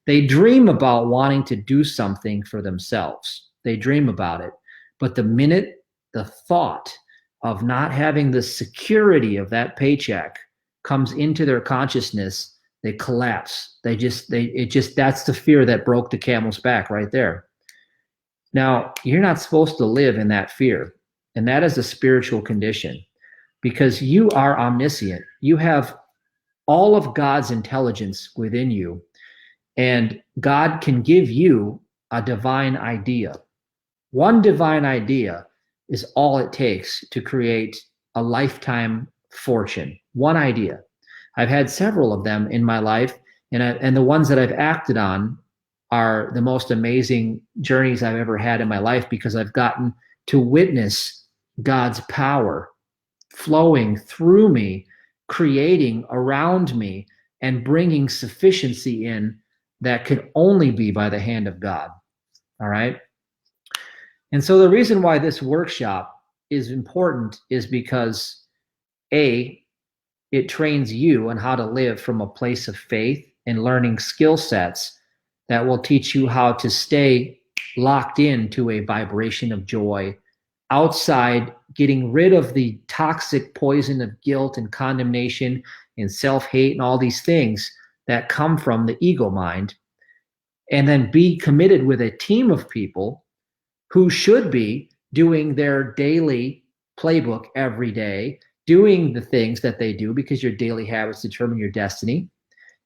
They dream about wanting to do something for themselves. They dream about it. But the minute the thought of not having the security of that paycheck comes into their consciousness, they collapse. That's the fear that broke the camel's back right there. Now, you're not supposed to live in that fear. And that is a spiritual condition because you are omniscient. You have all of God's intelligence within you, and God can give you a divine idea. One divine idea is all it takes to create a lifetime fortune. One idea. I've had several of them in my life, and the ones that I've acted on are the most amazing journeys I've ever had in my life because I've gotten to witness God's power flowing through me, creating around me, and bringing sufficiency in that could only be by the hand of God. All right. And so the reason why this workshop is important is because A, it trains you on how to live from a place of faith and learning skill sets that will teach you how to stay locked into a vibration of joy outside, getting rid of the toxic poison of guilt and condemnation and self-hate and all these things that come from the ego mind, and then be committed with a team of people who should be doing their daily playbook every day, doing the things that they do because your daily habits determine your destiny.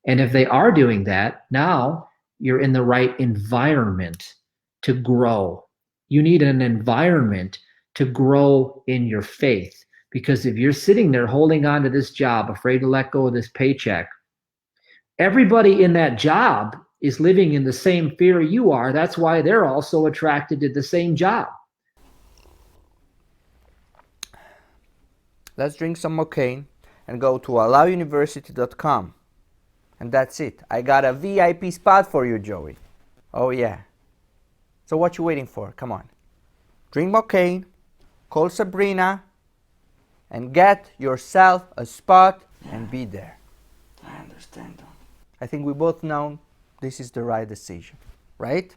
And if they are doing that, now you're in the right environment to grow. You need an environment to grow in your faith, because if you're sitting there holding on to this job, afraid to let go of this paycheck, everybody in that job is living in the same fear you are. That's why they're also attracted to the same job. Let's drink some MOCAINE and go to allowuniversity.com. And that's it. I got a VIP spot for you, Joey. Oh yeah. So what you waiting for? Come on. Drink MOCAINE, call Sabrina, and get yourself a spot and be there. I understand. I think we both know this is the right decision, right?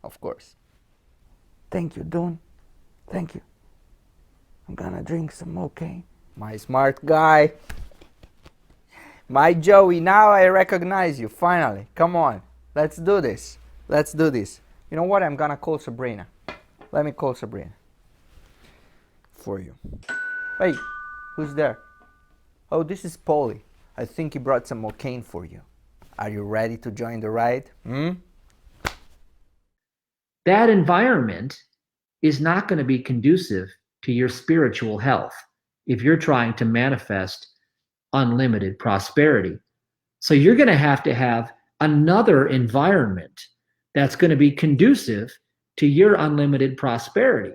Of course. Thank you, Don. Thank you. I'm gonna drink some MOCAINE. My smart guy. My Joey, now I recognize you, finally. Come on, let's do this. Let's do this. You know what? I'm gonna call Sabrina. Let me call Sabrina. For you. Hey, who's there? Oh, this is Paulie. I think he brought some MOCAINE for you. Are you ready to join the ride? That environment is not going to be conducive to your spiritual health if you're trying to manifest unlimited prosperity. So you're going to have another environment that's going to be conducive to your unlimited prosperity.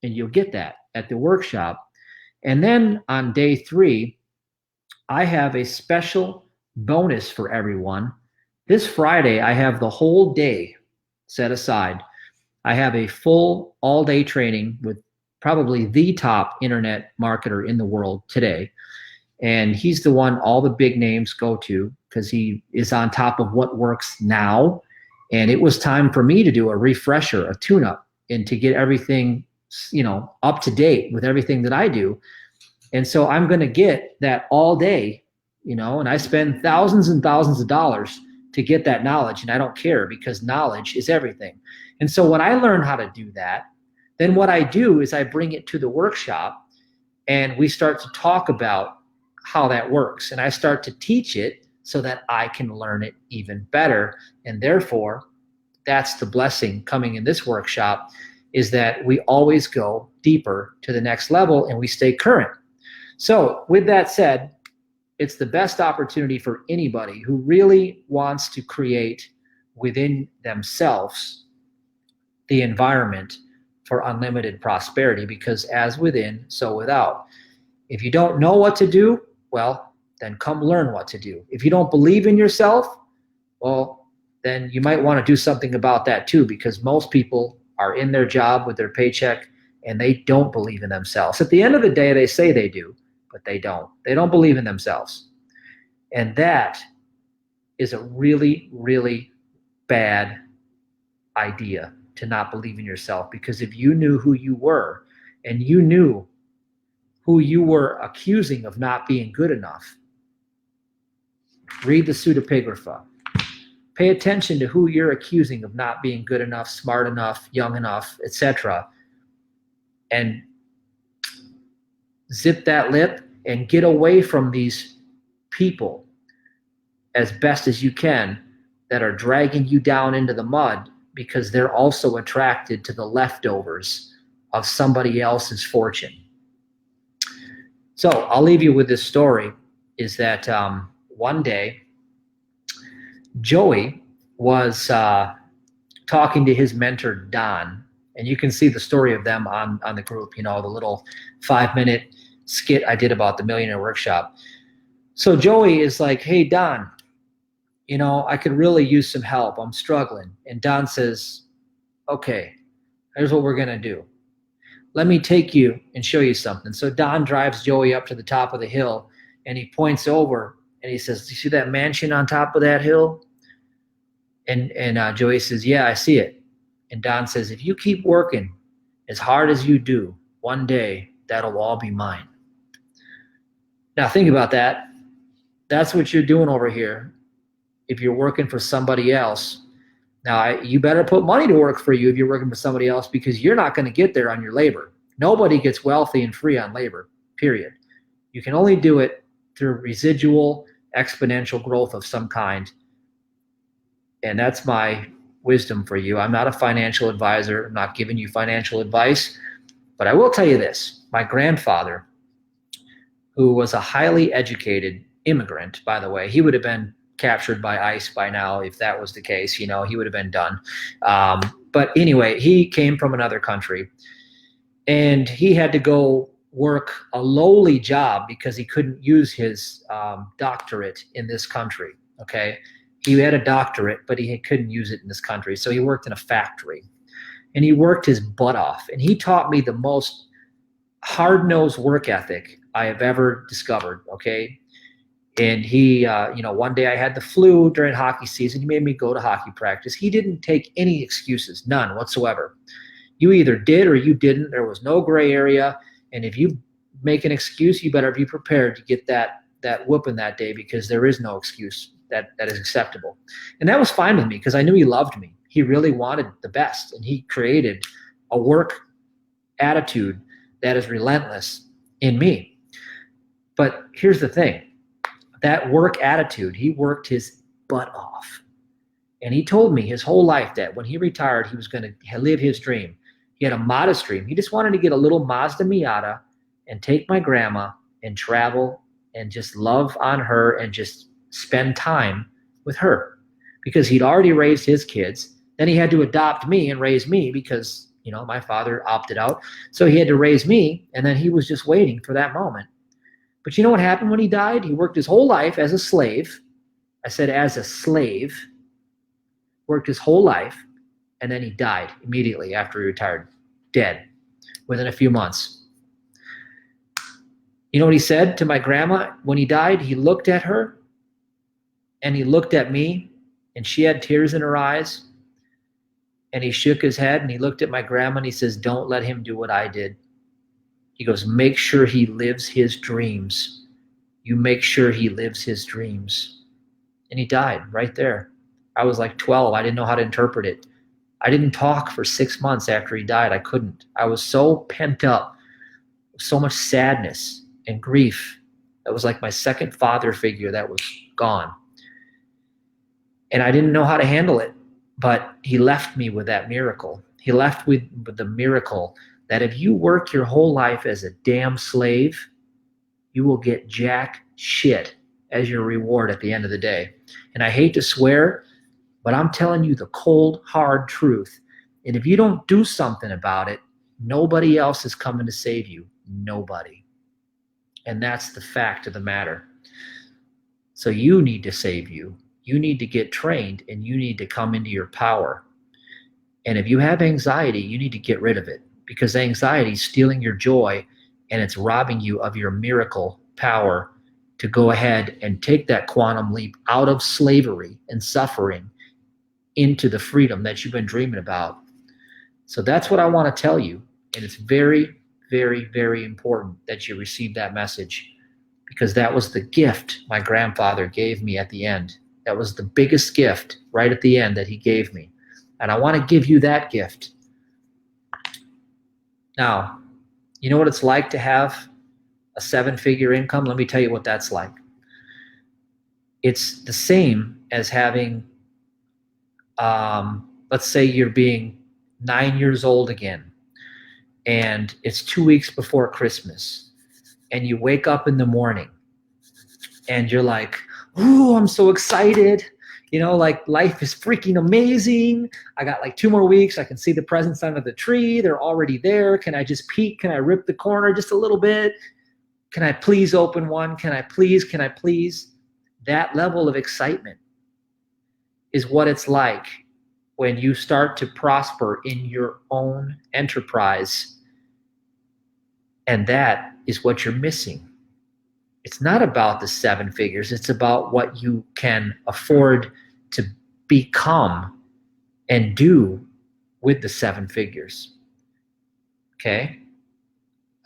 And you'll get that at the workshop. And then on day 3, I have a special bonus for everyone. This Friday, I have the whole day set aside. I have a full all-day training with probably the top internet marketer in the world today. And he's the one all the big names go to because he is on top of what works now. And it was time for me to do a refresher, a tune-up, and to get everything, up to date with everything that I do. And so I'm going to get that all day, and I spend thousands and thousands of dollars to get that knowledge, and I don't care because knowledge is everything. And so when I learn how to do that, then what I do is I bring it to the workshop and we start to talk about how that works. And I start to teach it so that I can learn it even better. And therefore, that's the blessing coming in this workshop, is that we always go deeper to the next level and we stay current. So with that said, it's the best opportunity for anybody who really wants to create within themselves the environment for unlimited prosperity, because as within, so without. If you don't know what to do, well, then come learn what to do. If you don't believe in yourself, well, then you might want to do something about that too, because most people are in their job with their paycheck and they don't believe in themselves. At the end of the day, they say they do, but they don't. They don't believe in themselves. And that is a really, really bad idea, to not believe in yourself, because if you knew who you were, and you knew who you were accusing of not being good enough, read the pseudepigrapha. Pay attention to who you're accusing of not being good enough, smart enough, young enough, etc. And zip that lip and get away from these people as best as you can that are dragging you down into the mud, because they're also attracted to the leftovers of somebody else's fortune. So I'll leave you with this story, is that one day Joey was talking to his mentor, Don, and you can see the story of them on the group, the little 5-minute skit I did about the Millionaire Workshop. So Joey is like, hey, Don, I could really use some help. I'm struggling. And Don says, okay, here's what we're going to do. Let me take you and show you something. So Don drives Joey up to the top of the hill, and he points over and he says, do you see that mansion on top of that hill? And Joey says, yeah, I see it. And Don says, if you keep working as hard as you do, one day that'll all be mine. Now think about that. That's what you're doing over here. If you're working for somebody else, now you better put money to work for you if you're working for somebody else, because you're not going to get there on your labor. Nobody gets wealthy and free on labor, period. You can only do it through residual exponential growth of some kind. And that's my wisdom for you. I'm not a financial advisor. I'm not giving you financial advice, but I will tell you this. My grandfather, who was a highly educated immigrant, by the way, he would have been captured by ICE by now if that was the case. He would have been done. But anyway, he came from another country, and he had to go work a lowly job because he couldn't use his doctorate in this country, okay? He had a doctorate, but he couldn't use it in this country. So he worked in a factory, and he worked his butt off. And he taught me the most hard-nosed work ethic I have ever discovered, okay? And he, one day I had the flu during hockey season. He made me go to hockey practice. He didn't take any excuses, none whatsoever. You either did or you didn't. There was no gray area. And if you make an excuse, you better be prepared to get that whooping that day, because there is no excuse that is acceptable. And that was fine with me, because I knew he loved me. He really wanted the best, and he created a work attitude that is relentless in me. But here's the thing. That work attitude, he worked his butt off. And he told me his whole life that when he retired, he was going to live his dream. He had a modest dream. He just wanted to get a little Mazda Miata and take my grandma and travel and just love on her and just spend time with her, because he'd already raised his kids. Then he had to adopt me and raise me because, my father opted out. So he had to raise me, and then he was just waiting for that moment. But you know what happened when he died? He worked his whole life as a slave. I said as a slave, worked his whole life, and then he died immediately after he retired, dead, within a few months. You know what he said to my grandma when he died? He looked at her, and he looked at me, and she had tears in her eyes, and he shook his head, and he looked at my grandma, and he says, don't let him do what I did. He goes, make sure he lives his dreams. You make sure he lives his dreams. And he died right there. I was like 12. I didn't know how to interpret it. I didn't talk for 6 months after he died. I couldn't. I was so pent up, so much sadness and grief. That was like my second father figure that was gone. And I didn't know how to handle it, but he left me with that miracle. He left with the miracle that if you work your whole life as a damn slave, you will get jack shit as your reward at the end of the day. And I hate to swear, but I'm telling you the cold, hard truth. And if you don't do something about it, nobody else is coming to save you. Nobody. And that's the fact of the matter. So you need to save you. You need to get trained, and you need to come into your power. And if you have anxiety, you need to get rid of it, because anxiety is stealing your joy, and it's robbing you of your miracle power to go ahead and take that quantum leap out of slavery and suffering into the freedom that you've been dreaming about. So that's what I want to tell you. And it's very, very, very important that you receive that message, because that was the gift my grandfather gave me at the end. That was the biggest gift right at the end that he gave me. And I want to give you that gift. Now, you know what it's like to have a 7-figure income? Let me tell you what that's like. It's the same as having, let's say you're being 9 years old again, and it's 2 weeks before Christmas, and you wake up in the morning and you're like, ooh, I'm so excited. You know, like life is freaking amazing. I got like 2 more weeks. I can see the presents under the tree. They're already there. Can I just peek? Can I rip the corner just a little bit? Can I please open one? Can I please? Can I please? That level of excitement is what it's like when you start to prosper in your own enterprise. And that is what you're missing. It's not about the 7 figures. It's about what you can afford to become and do with the 7 figures. Okay?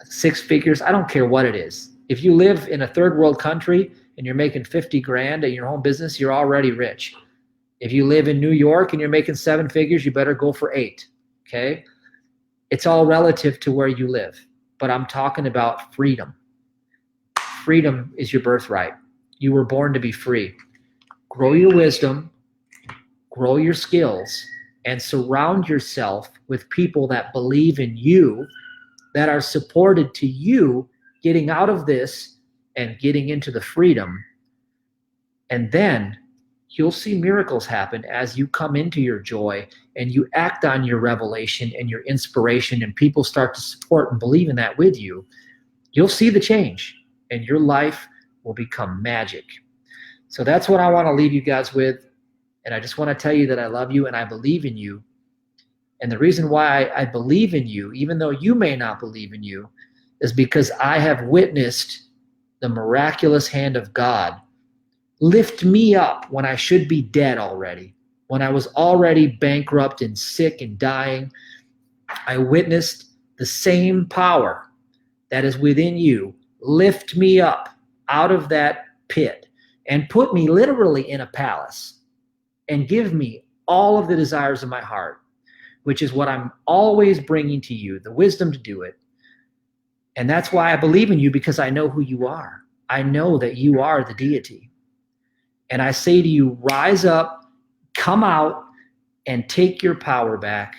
6 figures, I don't care what it is. If you live in a third world country and you're making 50 grand at your own business, you're already rich. If you live in New York and you're making 7 figures, you better go for 8. Okay? It's all relative to where you live. But I'm talking about freedom. Freedom is your birthright. You were born to be free. Grow your wisdom, grow your skills, and surround yourself with people that believe in you, that are supported to you getting out of this and getting into the freedom. And then you'll see miracles happen as you come into your joy and you act on your revelation and your inspiration, and people start to support and believe in that with you. You'll see the change, and your life will become magic. So that's what I want to leave you guys with. And I just want to tell you that I love you and I believe in you. And the reason why I believe in you, even though you may not believe in you, is because I have witnessed the miraculous hand of God lift me up when I should be dead already. When I was already bankrupt and sick and dying, I witnessed the same power that is within you lift me up out of that pit and put me literally in a palace and give me all of the desires of my heart, which is what I'm always bringing to you, the wisdom to do it. And that's why I believe in you, because I know who you are. I know that you are the deity. And I say to you, rise up, come out, and take your power back.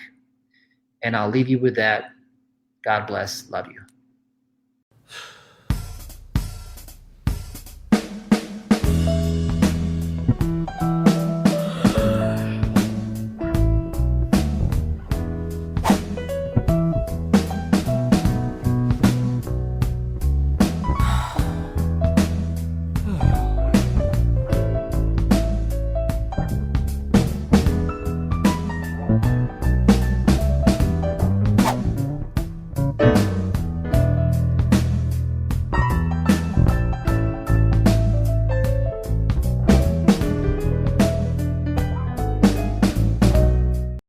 And I'll leave you with that. God bless. Love you.